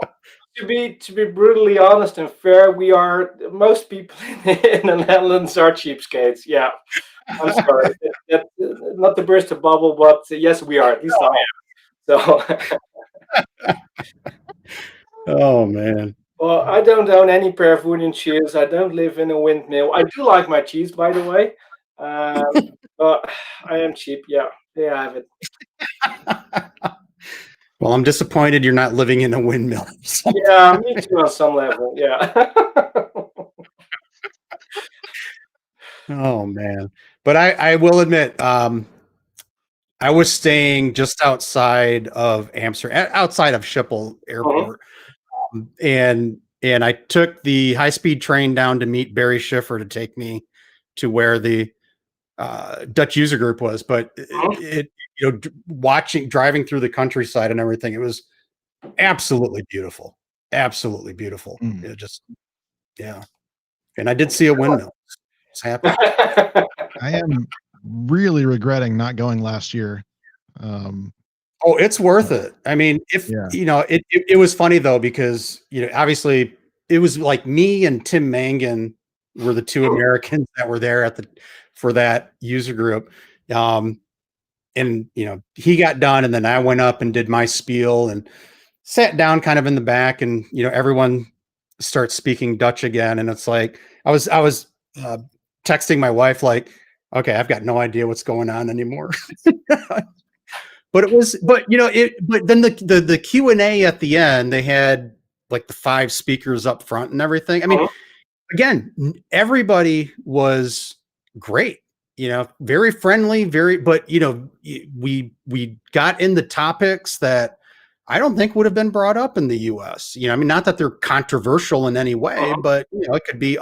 to be brutally honest and fair, most people in the Netherlands are cheapskates. Yeah. I'm sorry. Not to burst a bubble, but yes, we are. At least I am. So. Oh man. Well, I don't own any pair of wooden shoes. I don't live in a windmill. I do like my cheese, by the way. But I am cheap. Yeah, there I have it. Well, I'm disappointed you're not living in a windmill. Yeah, me too on some level. Yeah. Oh man. But I will admit, I was staying just outside of Amsterdam, outside of Schiphol Airport. And I took the high-speed train down to meet Barry Schiffer to take me to where the Dutch user group was. But driving through the countryside and everything, it was absolutely beautiful. Absolutely beautiful. It just, yeah. And I did see a windmill. It's happy. I am really regretting not going last year. Oh, it's worth it. I mean, it was funny though, because, obviously it was like me and Tim Mangan were the two Americans that were there for that user group. And, he got done, and then I went up and did my spiel and sat down kind of in the back, and, everyone starts speaking Dutch again. And it's like, I was texting my wife, like, okay, I've got no idea what's going on anymore. But then the Q&A at the end, they had like the 5 speakers up front and everything. I mean, again, everybody was great, very friendly, but we got into topics that I don't think would have been brought up in the US. I mean, not that they're controversial in any way, but it could be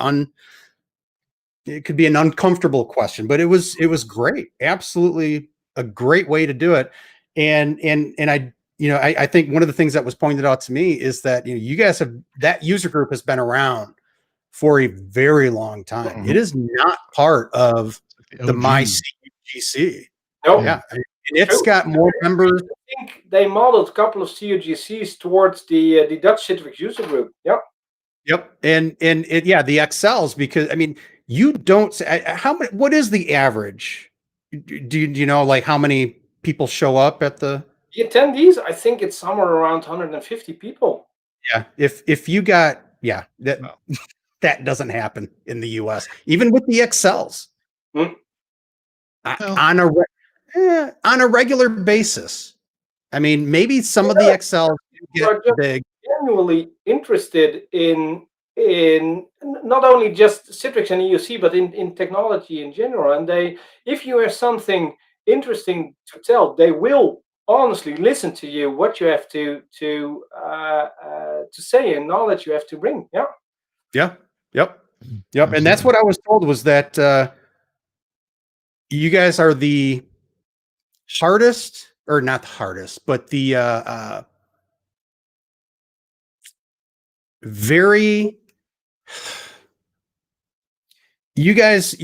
an uncomfortable question, but it was great. Absolutely a great way to do it. And I, I think one of the things that was pointed out to me is that, you guys that user group has been around for a very long time. Mhm. It is not part of the OG. No, MyCUGC. Yeah. And it's True. got more members. I think they modeled a couple of CUGCs towards the Dutch Citrix user group. Yep. Yep. And the Excels, because you don't say what is the average? Do you know like how many people show up at the The attendees, I think it's somewhere around 150 people. Yeah, if you got that Wow. that doesn't happen in the US, even with the Excels. Hmm. Well, On a regular basis. Maybe some of the Excels People are get just big. genuinely interested in not only just Citrix and EUC, but in technology in general. And if you have something interesting to tell, they will honestly listen to you, what you have to say, and knowledge you have to bring. Yeah. Yeah. Yep. And that's absolutely. what I was told, was that you guys are the hardest, or not the hardest, but the very you guys are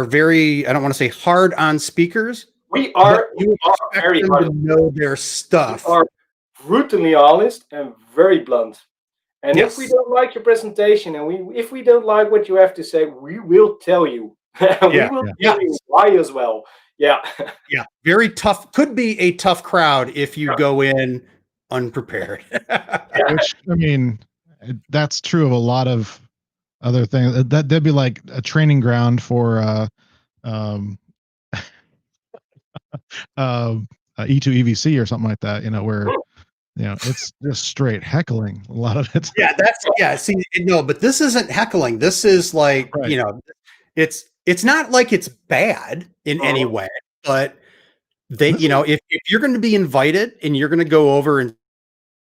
very, I don't want to say hard on speakers. We But are you expect very them hard. to know their We stuff. are brutally honest and very blunt. And if we Yes. don't like your presentation, and if we don't like what you have to say, we will tell you. We Yeah, will yeah. tell you why as well. Yeah. Yeah, very tough. Could be a tough crowd if you go in unprepared. Which that's true of a lot of other things. That'd be like a training ground for um, E2 EVC or something like that. Where it's just straight heckling. A lot of it. See, no, but this isn't heckling. This is like, Right. it's not like it's bad in any way, but they, if you're going to be invited and you're going to go over and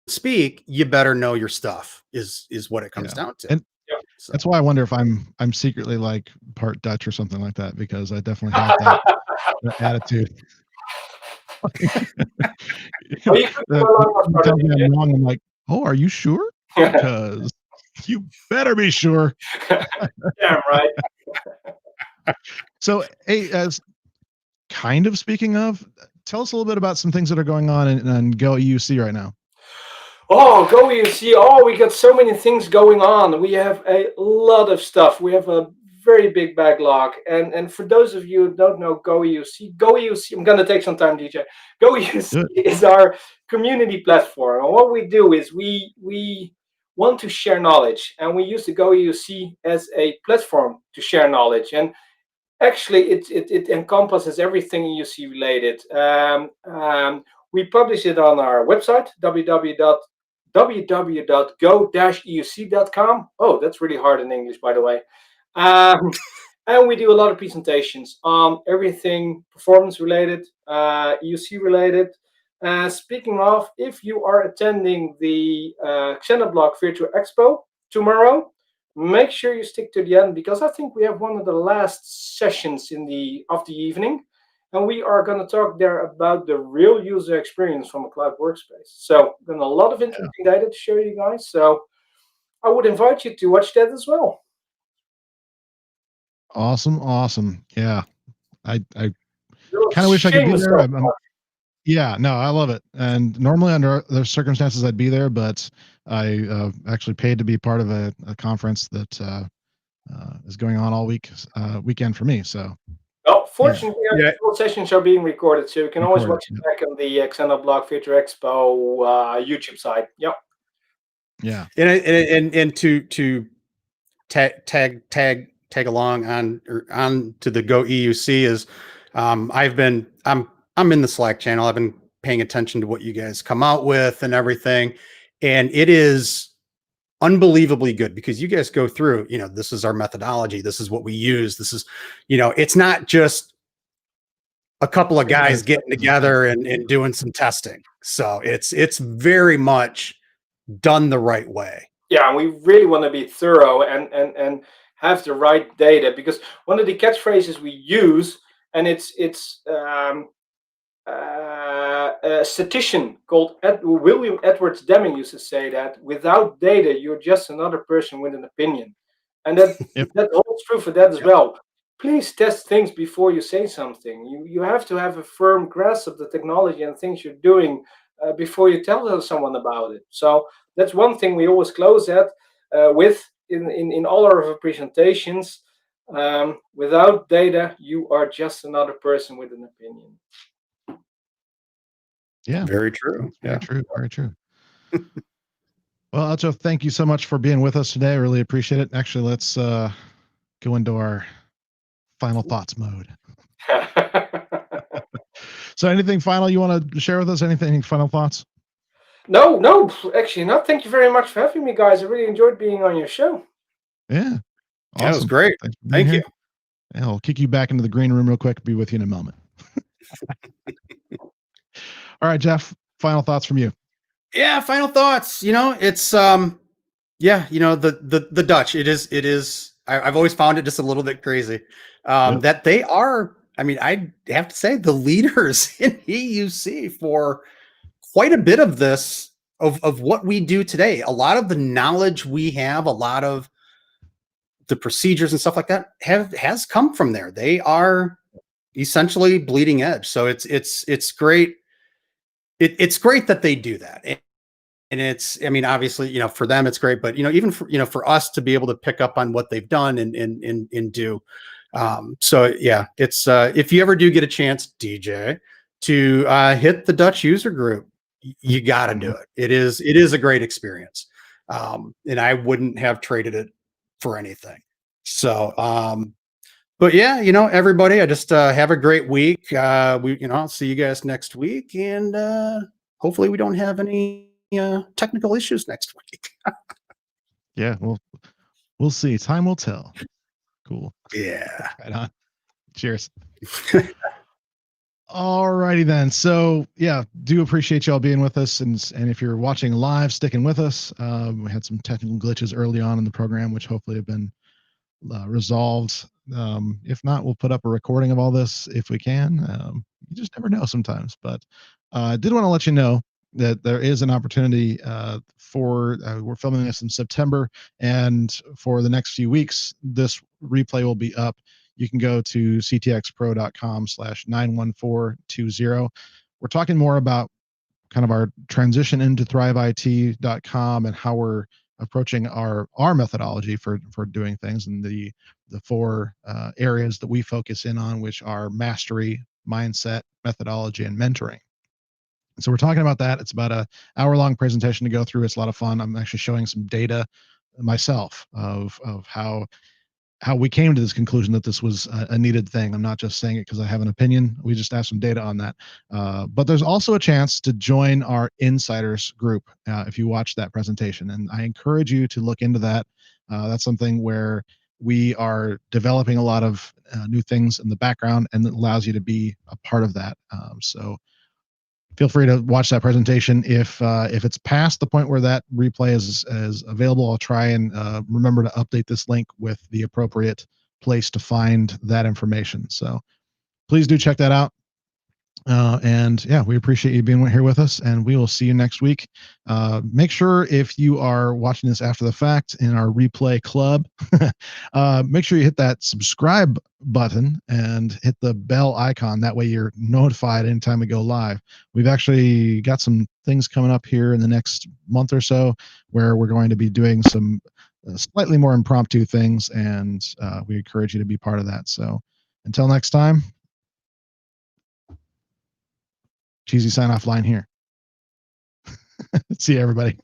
speak, you better know your stuff is what it comes down to. And So. that's why I wonder if I'm secretly like part Dutch or something like that, because I definitely have that attitude. Well, you could do a lot more You tell me productivity. I'm wrong, I'm like, oh, are you sure? Because you better be sure. Yeah, right. So, hey, as kind of speaking of, tell us a little bit about some things that are going on in Go EUC right now. Oh, Go EUC. Oh, we got so many things going on. We have a lot of stuff. We have a very big backlog. And for those of you who don't know Go EUC, I'm going to take some time, DJ. Go EUC is our community platform. And what we do is we want to share knowledge, and we use the Go EUC as a platform to share knowledge. And actually, it encompasses everything EUC related. We publish it on our website, www.go-euc.com. Oh, that's really hard in English, by the way. And we do a lot of presentations on everything performance related, EUC related. Speaking of, if you are attending the Xenoblock Virtual Expo tomorrow, make sure you stick to the end, because I think we have one of the last sessions of the evening, and we are going to talk there about the real user experience from a cloud workspace. So, there's a lot of interesting data to show you guys. So, I would invite you to watch that as well. Awesome. Yeah, I kind of wish I could be there. Yeah, no, I love it. And normally under other circumstances I'd be there, but I actually paid to be part of a conference that is going on all weekend for me. So, well, fortunately, our full sessions are being recorded, so you can always watch it back on the Xenoblock Virtual Expo YouTube site. Yep. Yeah, and to tag along on to the Go EUC is, I'm in the Slack channel. I've been paying attention to what you guys come out with and everything, and it is unbelievably good, because you guys go through, this is our methodology, this is what we use, this is, it's not just a couple of guys getting together and doing some testing. So it's very much done the right way. Yeah, and we really want to be thorough and have the right data, because one of the catchphrases we use, and it's a statistician called William Edwards Deming used to say that without data, you're just another person with an opinion. And that, Yep. that holds true for that as well. Please test things before you say something. You have to have a firm grasp of the technology and things you're doing before you tell someone about it. So that's one thing we always close at with in all our presentations. Without data, you are just another person with an opinion. Yeah. Very true. Very true. Very true. Well, Eltjo, thank you so much for being with us today. I really appreciate it. Actually, let's go into our final thoughts mode. So anything final you want to share with us? Any final thoughts? No, actually not. Thank you very much for having me, guys. I really enjoyed being on your show. Yeah. Awesome. That was great. Thank you. Yeah, I'll kick you back into the green room real quick. Be with you in a moment. All right, Jeff, final thoughts from you. Yeah, final thoughts. It's yeah, the Dutch, it is I've always found it just a little bit crazy. That they are, I mean, I have to say, the leaders in EUC for quite a bit of this, of what we do today. A lot of the knowledge we have, a lot of the procedures and stuff like that has come from there. They are essentially bleeding edge. So it's great. It's great that they do that. And it's, I mean, obviously, for them, it's great, but, even for us to be able to pick up on what they've done and do. So yeah, it's, if you ever do get a chance, DJ, to hit the Dutch user group, you got to do it. It is a great experience. And I wouldn't have traded it for anything. So, but yeah, everybody, I just, have a great week. I'll see you guys next week, and, hopefully we don't have any technical issues next week. Yeah, well, we'll see. Time will tell. Cool. Yeah. Right on. Cheers. All righty then. So yeah, do appreciate y'all being with us, and if you're watching live, sticking with us. We had some technical glitches early on in the program, which hopefully have been resolved. If not, we'll put up a recording of all this if we can. You just never know sometimes, but I did want to let you know that there is an opportunity for we're filming this in September, and for the next few weeks, this replay will be up. You can go to ctxpro.com/91420. We're talking more about kind of our transition into THRIVEIT.com and how we're approaching our methodology for doing things, and the four areas that we focus in on, which are mastery, mindset, methodology, and mentoring. So we're talking about that. It's about an hour-long presentation to go through. It's a lot of fun. I'm actually showing some data myself of how we came to this conclusion that this was a needed thing. I'm not just saying it because I have an opinion. We just have some data on that. But there's also a chance to join our insiders group if you watch that presentation. And I encourage you to look into that. That's something where we are developing a lot of new things in the background, and it allows you to be a part of that. So feel free to watch that presentation. If it's past the point where that replay is available, I'll try and remember to update this link with the appropriate place to find that information. So please do check that out. And yeah, we appreciate you being here with us, and we will see you next week. Make sure, if you are watching this after the fact in our replay club, make sure you hit that subscribe button and hit the bell icon. That way you're notified anytime we go live. We've actually got some things coming up here in the next month or so where we're going to be doing some slightly more impromptu things, and we encourage you to be part of that. So until next time, cheesy sign off line here. See you, everybody.